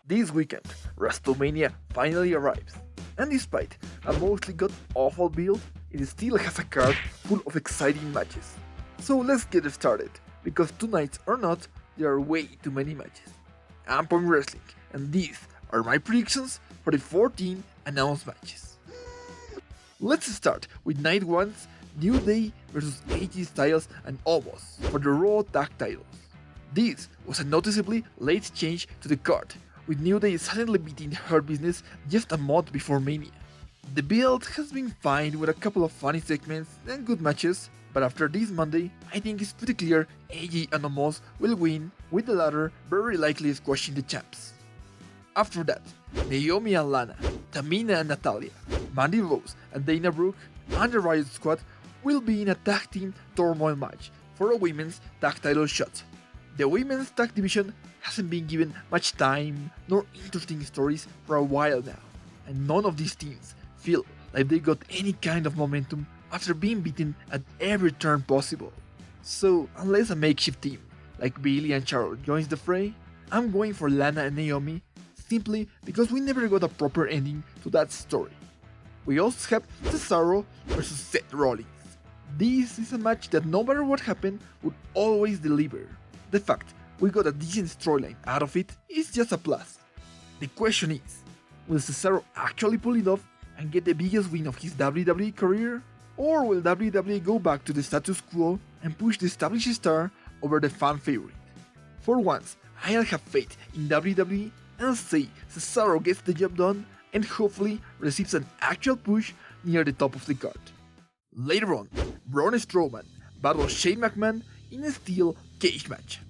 This weekend, WrestleMania finally arrives, and despite a mostly god-awful build, it still has a card full of exciting matches. So let's get started, because tonight or not, there are way too many matches. I'm Point Wrestling, and these are my predictions for the 14 announced matches. Let's start with Night 1's New Day vs AJ Styles and Omos for the Raw Tag titles. This was a noticeably late change to the card, with New Day suddenly beating Hurt Business just a month before Mania. The build has been fine with a couple of funny segments and good matches, but after this Monday, I think it's pretty clear AJ and Omos will win, with the latter very likely squashing the champs. After that, Naomi and Lana, Tamina and Natalia, Mandy Rose and Dana Brooke, and the Riot Squad will be in a tag team turmoil match for a women's tag title shot. The women's tag division hasn't been given much time nor interesting stories for a while now, and none of these teams feel like they got any kind of momentum after being beaten at every turn possible. So, unless a makeshift team like Bayley and Charlotte joins the fray, I'm going for Lana and Naomi simply because we never got a proper ending to that story. We also have Cesaro vs Seth Rollins. This is a match that no matter what happened would always deliver. The fact we got a decent storyline out of it is just a plus. The question is, will Cesaro actually pull it off and get the biggest win of his WWE career? Or will WWE go back to the status quo and push the established star over the fan favorite? For once, I'll have faith in WWE and say Cesaro gets the job done and hopefully receives an actual push near the top of the card. Later on, Braun Strowman battles Shane McMahon in a steel cage match.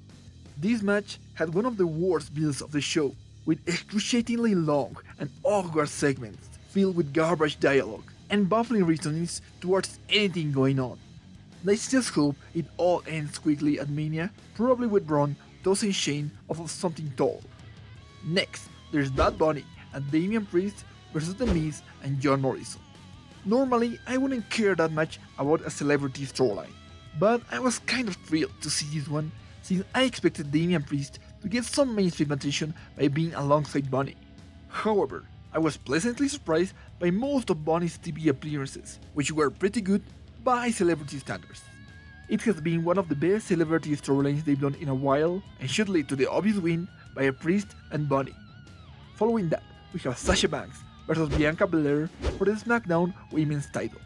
This match had one of the worst builds of the show, with excruciatingly long and awkward segments filled with garbage dialogue and baffling reasonings towards anything going on. Let's just hope it all ends quickly at Mania, probably with Braun tossing Shane off of something tall. Next, there's Bad Bunny and Damian Priest vs The Miz and John Morrison. Normally, I wouldn't care that much about a celebrity storyline, but I was kind of thrilled to see this one, since I expected Damian Priest to get some mainstream attention by being alongside Bunny. However, I was pleasantly surprised by most of Bunny's TV appearances, which were pretty good by celebrity standards. It has been one of the best celebrity storylines they've done in a while, and should lead to the obvious win by a Priest and Bunny. Following that, we have Sasha Banks vs Bianca Belair for the SmackDown Women's title.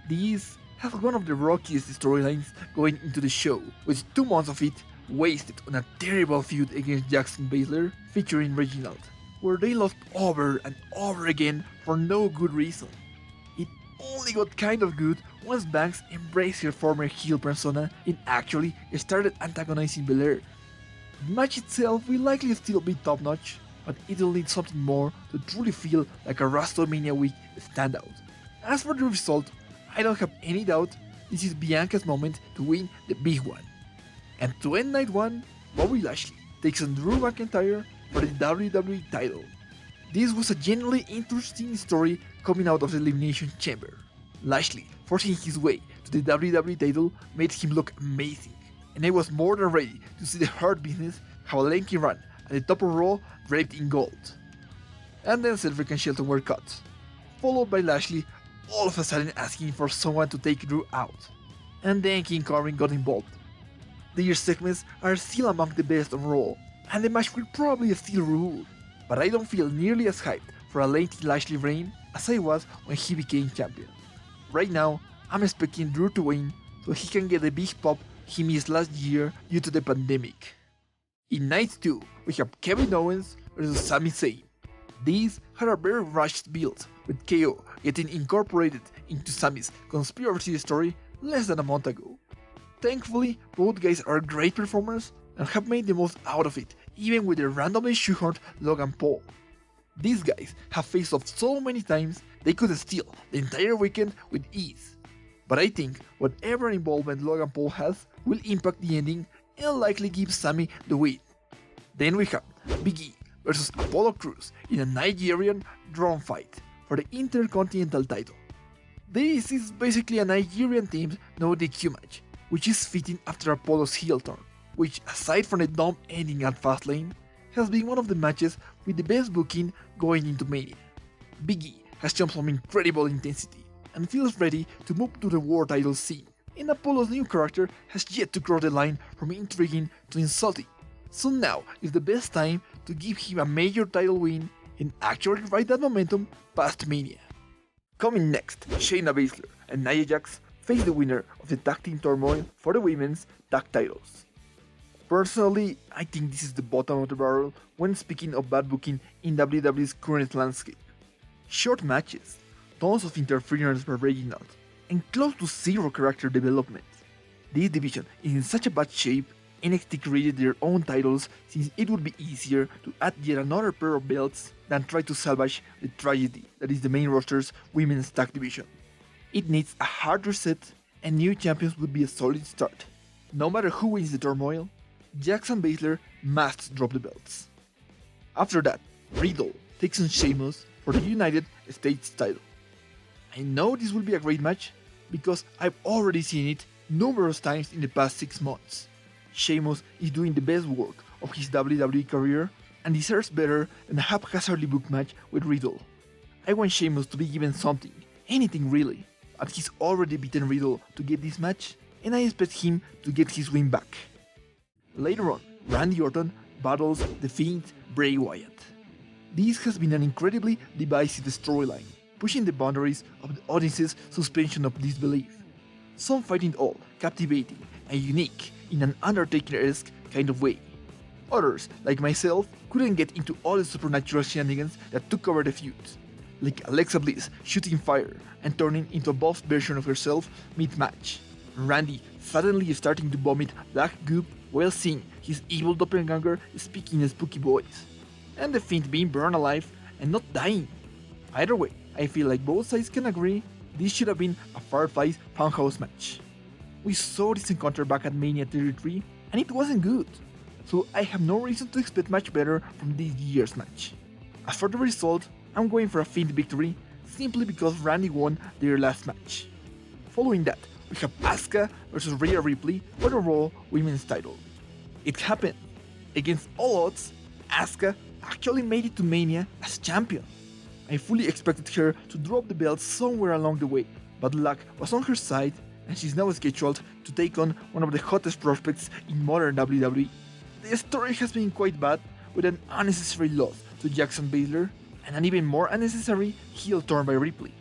This has one of the rockiest storylines going into the show, with 2 months of it wasted on a terrible feud against Jackson Baszler featuring Reginald, where they lost over and over again for no good reason. It only got kind of good once Banks embraced her former heel persona and actually started antagonizing Belair. The match itself will likely still be top notch, but it'll need something more to truly feel like a WrestleMania week standout. As for the result, I don't have any doubt this is Bianca's moment to win the big one. And to end night 1, Bobby Lashley takes on Drew McIntyre for the WWE title. This was a genuinely interesting story coming out of the Elimination Chamber. Lashley forcing his way to the WWE title made him look amazing, and I was more than ready to see the Hurt Business have a lengthy run at the top of Raw draped in gold. And then Cedric and Shelton were cut, followed by Lashley all of a sudden asking for someone to take Drew out, and then King Corbin got involved. Their segments are still among the best on Raw, and the match will probably still rule, but I don't feel nearly as hyped for a lengthy Lashley reign as I was when he became champion. Right now, I'm expecting Drew to win so he can get the big pop he missed last year due to the pandemic. In night 2, we have Kevin Owens vs Sami Zayn. These had a very rushed build, with KO getting incorporated into Sami's conspiracy story less than a month ago. Thankfully, both guys are great performers and have made the most out of it, even with the randomly shoehorned Logan Paul. These guys have faced off so many times they could steal the entire weekend with ease. But I think whatever involvement Logan Paul has will impact the ending and likely give Sami the win. Then we have Big E vs Apollo Crews in a Nigerian drum fight for the Intercontinental title. This is basically a Nigerian team's no DQ match, which is fitting after Apollo's heel turn, which aside from the dumb ending at Fastlane, has been one of the matches with the best booking going into Mania. Big E has shown some incredible intensity and feels ready to move to the world title scene, and Apollo's new character has yet to cross the line from intriguing to insulting. So now is the best time to give him a major title win and actually ride that momentum past Mania. Coming next, Shayna Baszler and Nia Jax face the winner of the Tag Team Turmoil for the women's tag titles. Personally, I think this is the bottom of the barrel when speaking of bad booking in WWE's current landscape. Short matches, tons of interference by Reginald, and close to zero character development. This division is in such a bad shape, NXT created their own titles since it would be easier to add yet another pair of belts than try to salvage the tragedy that is the main roster's women's tag division. It needs a hard reset, and new champions would be a solid start. No matter who wins the turmoil, Jax and Baszler must drop the belts. After that, Riddle takes on Sheamus for the United States title. I know this will be a great match because I've already seen it numerous times in the past 6 months. Sheamus is doing the best work of his WWE career and deserves better than a haphazardly booked match with Riddle. I want Sheamus to be given something, anything really, but he's already beaten Riddle to get this match, and I expect him to get his win back. Later on, Randy Orton battles The Fiend Bray Wyatt. This has been an incredibly divisive storyline, pushing the boundaries of the audience's suspension of disbelief. Some find it all captivating and unique in an Undertaker-esque kind of way. Others, like myself, couldn't get into all the supernatural shenanigans that took over the feud, like Alexa Bliss shooting fire and turning into a buffed version of herself mid-match, Randy suddenly starting to vomit black goop while seeing his evil doppelganger speaking a spooky voice, and the Fiend being burned alive and not dying. Either way, I feel like both sides can agree this should have been a Fireflies Funhouse match. We saw this encounter back at Mania 33 and it wasn't good, so I have no reason to expect much better from this year's match. As for the result, I'm going for a Fiend victory simply because Randy won their last match. Following that, we have Asuka vs Rhea Ripley for the Raw Women's title. It happened. Against all odds, Asuka actually made it to Mania as champion. I fully expected her to drop the belt somewhere along the way, but luck was on her side and she's now scheduled to take on one of the hottest prospects in modern WWE. The story has been quite bad, with an unnecessary loss to Jax and Baszler and an even more unnecessary heel turn by Ripley.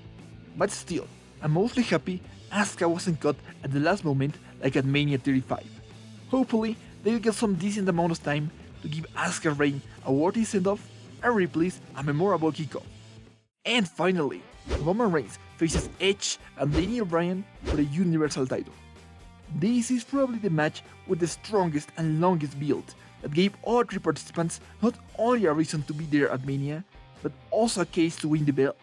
But still, I'm mostly happy Asuka wasn't caught at the last moment like at Mania 35. Hopefully, they'll get some decent amount of time to give Asuka's reign a worthy send-off and Ripley's a memorable kickoff. And finally, Roman Reigns faces Edge and Daniel Bryan for the Universal title. This is probably the match with the strongest and longest build that gave all 3 participants not only a reason to be there at Mania, but also a case to win the belt.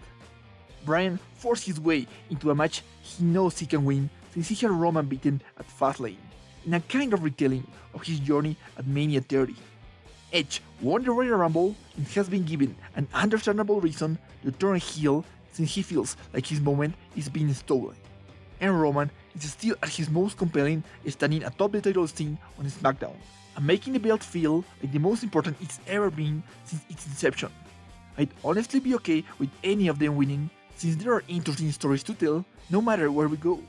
Bryan forced his way into a match he knows he can win since he had Roman beaten at Fastlane, in a kind of retelling of his journey at Mania 30. Edge won the Royal Rumble and has been given an understandable reason to turn heel since he feels like his moment is being stolen. And Roman is still at his most compelling, standing atop the title scene on SmackDown, and making the belt feel like the most important it's ever been since its inception. I'd honestly be okay with any of them winning, since there are interesting stories to tell no matter where we go.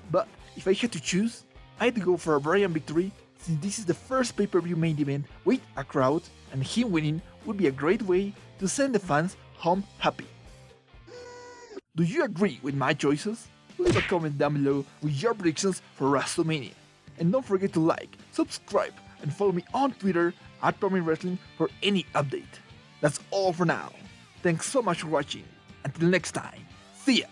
But if I had to choose, I'd go for a Bryan victory, since this is the first pay-per-view main event with a crowd, and him winning would be a great way to send the fans home happy. Do you agree with my choices? Leave a comment down below with your predictions for WrestleMania. And don't forget to like, subscribe, and follow me on Twitter at Promin Wrestling for any update. That's all for now. Thanks so much for watching. Until next time, see ya!